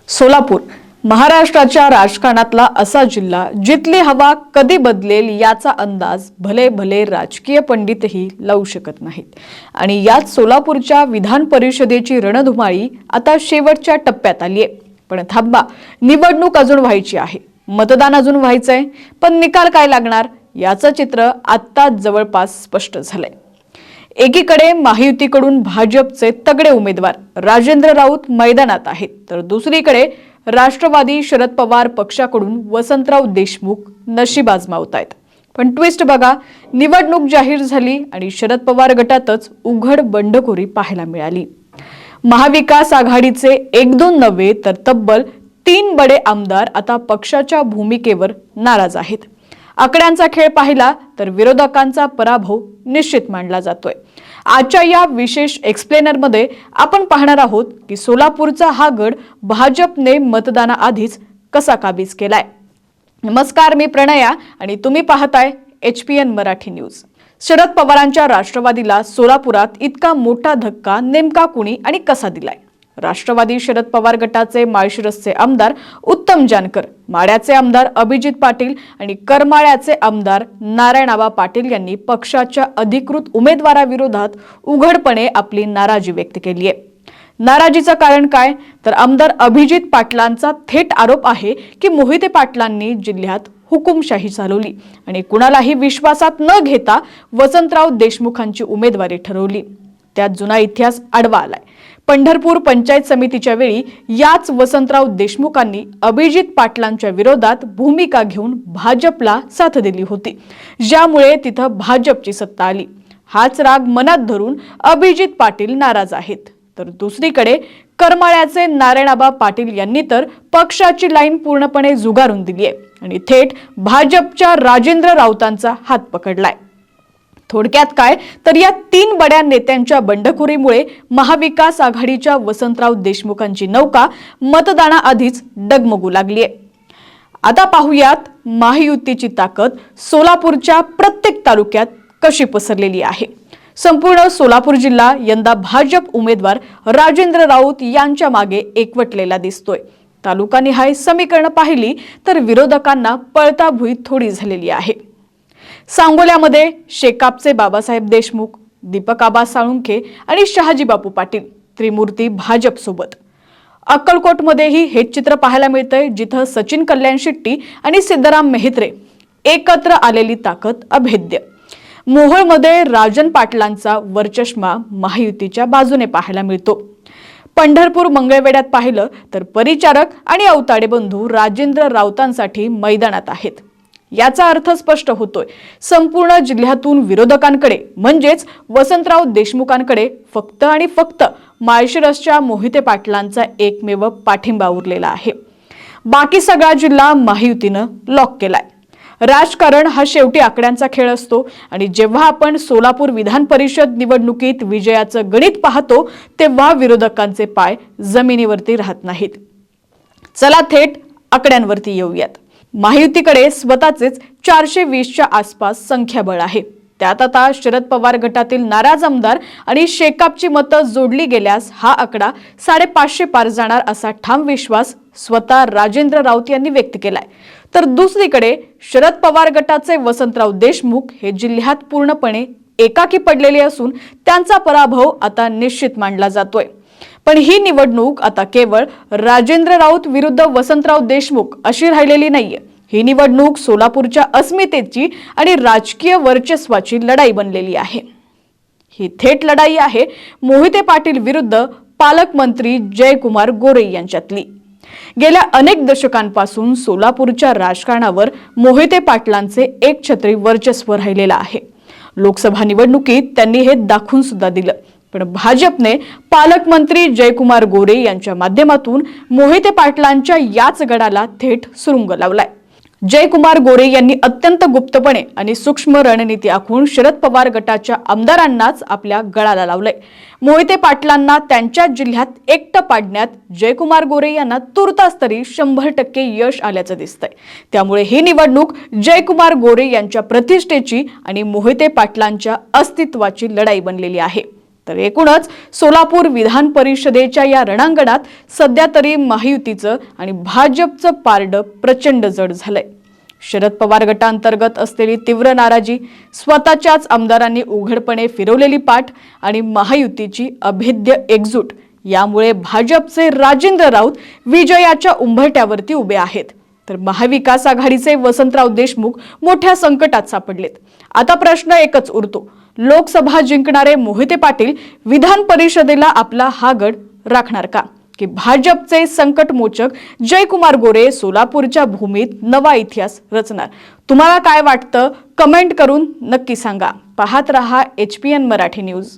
सोलापूर महाराष्ट्राच्या राजकारणातला असा जिल्हा जिथली हवा कधी बदलेल याचा अंदाज भले भले राजकीय पंडितही लावू शकत नाहीत। आणि याच सोलापूरच्या विधान परिषदेची रणधुमाळी आता शेवटच्या टप्प्यात आली आहे। पण थांबा, निवडणूक अजून व्हायची आहे, मतदान अजून व्हायचंय, पण निकाल काय लागणार याचं चित्र आता जवळपास स्पष्ट झालंय। एकीकडे महायुतीकडून भाजपचे तगडे उमेदवार राजेंद्र राऊत मैदानात आहेत, तर दुसरीकडे राष्ट्रवादी शरद पवार पक्षाकडून वसंतराव देशमुख नशीब आजमावतायत। पण ट्विस्ट बघा, निवडणूक जाहीर झाली आणि शरद पवार गटातच उघड बंडखोरी पाहायला मिळाली। महाविकास आघाडीचे 1-2 नव्हे तर तब्बल 3 बडे आमदार आता पक्षाच्या भूमिकेवर नाराज आहेत। आकड्यांचा खेळ पाहिला तर विरोधकांचा पराभव निश्चित मानला जातोय। आजच्या या विशेष एक्सप्लेनर मध्ये आपण पाहणार आहोत की सोलापूरचा हा गड भाजपने मतदानाआधीच कसा काबीज केलाय। नमस्कार, मी प्रणया आणि तुम्ही पाहताय HPN मराठी न्यूज। शरद पवारांच्या राष्ट्रवादीला सोलापुरात इतका मोठा धक्का नेमका कुणी आणि कसा दिलाय? राष्ट्रवादी शरद पवार गटाचे माळशिरसचे आमदार उत्तम जानकर, माड्याचे आमदार अभिजित पाटील आणि करमाळ्याचे आमदार नारायणआबा पाटील यांनी पक्षाच्या अधिकृत उमेदवाराविरोधात उघडपणे आपली नाराजी व्यक्त केली आहे। नाराजीचं कारण काय तर आमदार अभिजित पाटलांचा थेट आरोप आहे की मोहिते पाटलांनी जिल्ह्यात हुकुमशाही चालवली आणि कुणालाही विश्वासात न घेता वसंतराव देशमुखांची उमेदवारी ठरवली। त्यात जुना इतिहास आडवा आलाय। पंढरपूर पंचायत समितीच्या वेळी याच वसंतराव देशमुखांनी अभिजित पाटलांच्या विरोधात भूमिका घेऊन भाजपला साथ दिली होती, ज्यामुळे तिथं भाजपची सत्ता आली। हाच राग मनात धरून अभिजित पाटील नाराज आहेत, तर दुसरीकडे करमाळ्याचे नारायणआबा पाटील यांनी तर पक्षाची लाईन पूर्णपणे झुगारून दिली आहे आणि थेट भाजपच्या राजेंद्र राऊतांचा हात पकडलाय। थोडक्यात काय तर या 3 बड्या नेत्यांच्या बंडखोरीमुळे महाविकास आघाडीच्या वसंतराव देशमुखांची नौका मतदानाआधीच डगमगू लागली आहे। आता पाहूयात महायुतीची ताकद सोलापूरच्या प्रत्येक तालुक्यात कशी पसरलेली आहे। संपूर्ण सोलापूर जिल्हा यंदा भाजप उमेदवार राजेंद्र राऊत यांच्या मागे एकवटलेला दिसतोय। तालुकानिहाय समीकरण पाहिली तर विरोधकांना पळता भुईत थोडी झालेली आहे। सांगोल्यामध्ये शेकापचे बाबासाहेब देशमुख, दीपक आबा साळुंखे आणि शहाजी बापू पाटील त्रिमूर्ती भाजप सोबत। अक्कलकोटमध्येही हेच चित्र पाहायला मिळतंय, जिथं सचिन कल्याण शेट्टी आणि सिद्धराम मेहत्रे एकत्र आलेली ताकद अभेद्य। मोहोळमध्ये राजन पाटलांचा वरचष्मा महायुतीच्या बाजूने पाहायला मिळतो। पंढरपूर मंगळवेढ्यात पाहिलं तर परिचारक आणि अवताडे बंधू राजेंद्र राऊतांसाठी मैदानात आहेत। याचा अर्थ स्पष्ट होतोय, संपूर्ण जिल्ह्यातून विरोधकांकडे म्हणजेच वसंतराव देशमुखांकडे फक्त आणि फक्त माळशिरसच्या मोहिते पाटलांचा एकमेव पाठिंबा उरलेला आहे। बाकी सगळा जिल्हा महायुतीनं लॉक केलाय। राजकारण हा शेवटी आकड्यांचा खेळ असतो आणि जेव्हा आपण सोलापूर विधान परिषद निवडणुकीत विजयाचं गणित पाहतो तेव्हा विरोधकांचे पाय जमिनीवरती राहत नाहीत। चला थेट आकड्यांवरती येऊयात। महायुतीकडे स्वतःचेच 420च्या आसपास संख्याबळ आहे। त्यात आता शरद पवार गटातील नाराज आमदार आणि शेकापची मतं जोडली गेल्यास हा आकडा 550 पार जाणार असा ठाम विश्वास स्वतः राजेंद्र राऊत यांनी व्यक्त केलाय। तर दुसरीकडे शरद पवार गटाचे वसंतराव देशमुख हे जिल्ह्यात पूर्णपणे एकाकी पडलेले असून त्यांचा पराभव आता निश्चित मानला जातोय। पण ही निवडणूक आता केवळ राजेंद्र राऊत विरुद्ध वसंतराव देशमुख अशी राहिलेली नाहीये। ही निवडणूक सोलापूरच्या अस्मितेची आणि राजकीय वर्चस्वाची लढाई बनलेली आहे। ही थेट लढाई आहे मोहिते पाटील विरुद्ध पालकमंत्री जयकुमार गोरे यांच्यातली। गेल्या अनेक दशकांपासून सोलापूरच्या राजकारणावर मोहिते पाटलांचे एकछत्री वर्चस्व राहिलेलं आहे। लोकसभा निवडणुकीत त्यांनी हे दाखवून सुद्धा दिलं, पण भाजपने पालकमंत्री जयकुमार गोरे यांच्या माध्यमातून मोहिते पाटलांच्या याच गडाला थेट सुरुंग लावलाय। जयकुमार गोरे यांनी अत्यंत गुप्तपणे आणि सूक्ष्म रणनीती आखून शरद पवार गटाच्या आमदारांनाच आपल्या गळाला लावलंय। मोहिते पाटलांना त्यांच्या जिल्ह्यात एकटं पाडण्यात जयकुमार गोरे यांना तुर्तास तरी 100% यश आल्याचं दिसतंय। त्यामुळे ही निवडणूक जयकुमार गोरे यांच्या प्रतिष्ठेची आणि मोहिते पाटलांच्या अस्तित्वाची लढाई बनलेली आहे। तर एकूणच सोलापूर विधान परिषदेच्या या रणांगणात सध्या तरी महायुतीचं आणि भाजपचं पारडं प्रचंड जड झालंय। शरद पवार गटांतर्गत असलेली तीव्र नाराजी, स्वतःच्याच आमदारांनी उघडपणे फिरवलेली पाठ आणि महायुतीची अभेद्य एकजूट यामुळे भाजपचे राजेंद्र राऊत विजयाच्या उंबरठ्यावरती उभे आहेत, तर महाविकास आघाडीचे वसंतराव देशमुख मोठ्या संकटात सापडलेत। आता प्रश्न एकच उरतो, लोकसभा जिंकणारे मोहिते पाटील विधान परिषदेला आपला हा गड राखणार का, की भाजपचे संकटमोचक जयकुमार गोरे सोलापूरच्या भूमीत नवा इतिहास रचणार? तुम्हाला काय वाटतं? कमेंट करून नक्की सांगा। पाहत रहा HPN मराठी न्यूज।